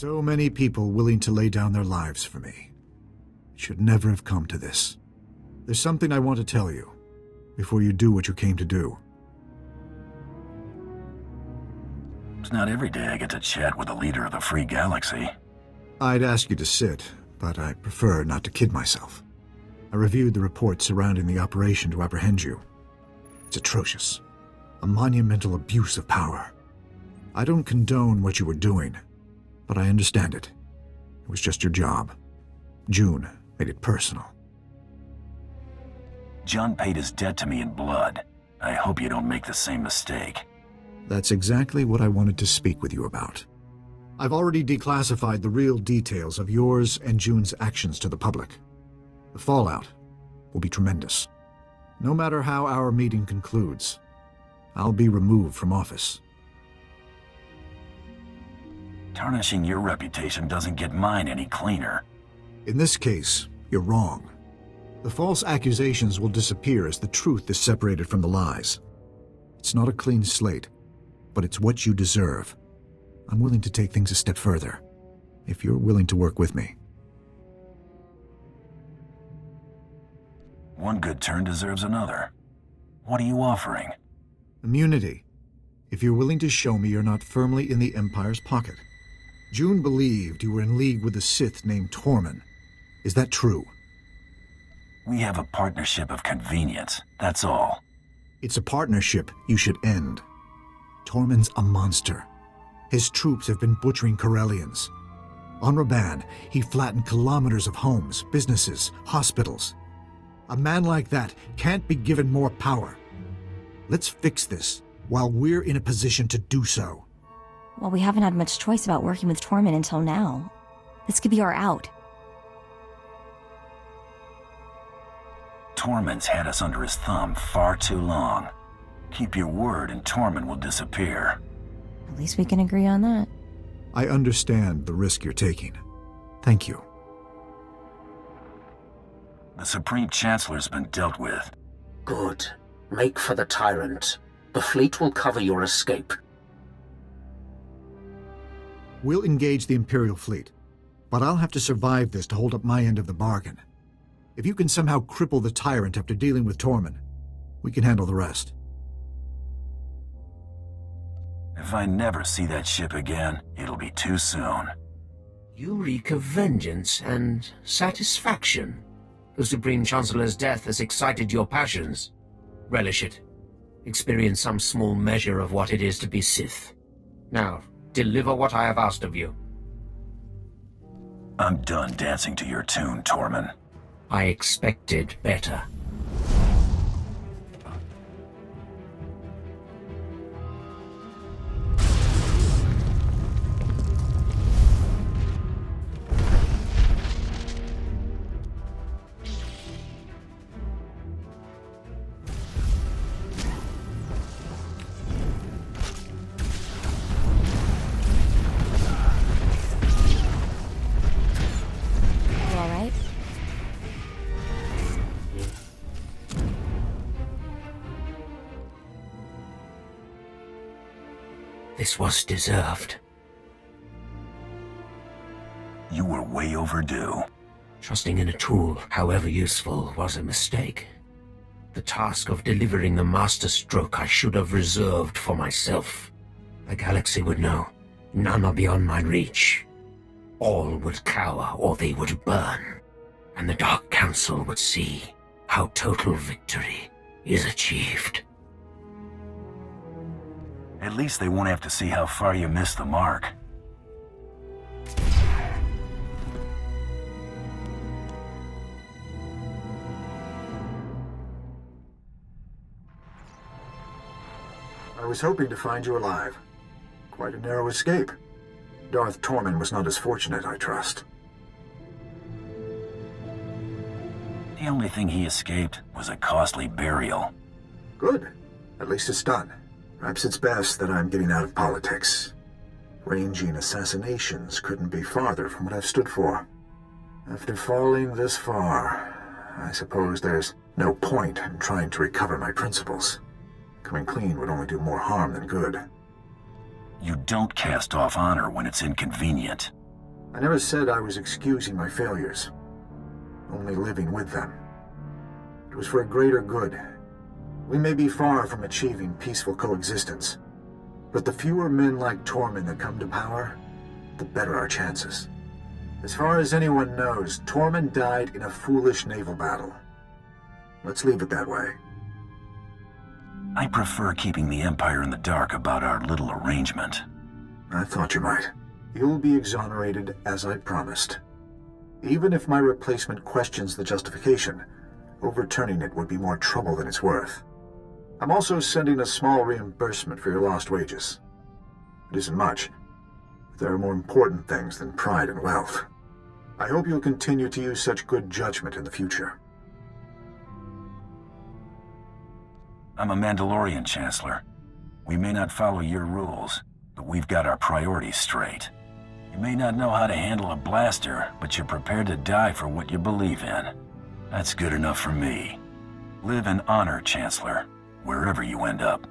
So many people willing to lay down their lives for me. It should never have come to this. There's something I want to tell you, before you do what you came to do. It's not every day I get to chat with the leader of the Free Galaxy. I'd ask you to sit, but I prefer not to kid myself. I reviewed the reports surrounding the operation to apprehend you. It's atrocious. A monumental abuse of power. I don't condone what you were doing, but I understand it. It was just your job. June made it personal. John paid his debt to me in blood. I hope you don't make the same mistake. That's exactly what I wanted to speak with you about. I've already declassified the real details of yours and June's actions to the public. The fallout will be tremendous. No matter how our meeting concludes, I'll be removed from office. Tarnishing your reputation doesn't get mine any cleaner. In this case, you're wrong. The false accusations will disappear as the truth is separated from the lies. It's not a clean slate, but it's what you deserve. I'm willing to take things a step further, if you're willing to work with me. One good turn deserves another. What are you offering? Immunity, if you're willing to show me you're not firmly in the Empire's pocket. June believed you were in league with a Sith named Torment. Is that true? We have a partnership of convenience, that's all. It's a partnership you should end. Torment's a monster. His troops have been butchering Corellians. On Raban, he flattened kilometers of homes, businesses, hospitals. A man like that can't be given more power. Let's fix this while we're in a position to do so. Well, we haven't had much choice about working with Torment until now. This could be our out. Torment's had us under his thumb far too long. Keep your word and Torment will disappear. At least we can agree on that. I understand the risk you're taking. Thank you. The Supreme Chancellor's been dealt with. Good. Make for the Tyrant. The fleet will cover your escape. We'll engage the Imperial fleet, but I'll have to survive this to hold up my end of the bargain. If you can somehow cripple the Tyrant after dealing with Torment, we can handle the rest. If I never see that ship again, it'll be too soon. You reek of vengeance and satisfaction. The Supreme Chancellor's death has excited your passions. Relish it. Experience some small measure of what it is to be Sith. Now, deliver what I have asked of you. I'm done dancing to your tune, Torment. I expected better. This was deserved. You were way overdue. Trusting in a tool, however useful, was a mistake. The task of delivering the master stroke I should have reserved for myself. The galaxy would know. None are beyond my reach. All would cower or they would burn. And the Dark Council would see how total victory is achieved. At least they won't have to see how far you missed the mark. I was hoping to find you alive. Quite a narrow escape. Darth Torment was not as fortunate, I trust. The only thing he escaped was a costly burial. Good. At least it's done. Perhaps it's best that I'm getting out of politics. Ranging assassinations couldn't be farther from what I've stood for. After falling this far, I suppose there's no point in trying to recover my principles. Coming clean would only do more harm than good. You don't cast off honor when it's inconvenient. I never said I was excusing my failures, only living with them. It was for a greater good. We may be far from achieving peaceful coexistence, but the fewer men like Torment that come to power, the better our chances. As far as anyone knows, Torment died in a foolish naval battle. Let's leave it that way. I prefer keeping the Empire in the dark about our little arrangement. I thought you might. You'll be exonerated as I promised. Even if my replacement questions the justification, overturning it would be more trouble than it's worth. I'm also sending a small reimbursement for your lost wages. It isn't much, but there are more important things than pride and wealth. I hope you'll continue to use such good judgment in the future. I'm a Mandalorian, Chancellor. We may not follow your rules, but we've got our priorities straight. You may not know how to handle a blaster, but you're prepared to die for what you believe in. That's good enough for me. Live in honor, Chancellor, wherever you end up.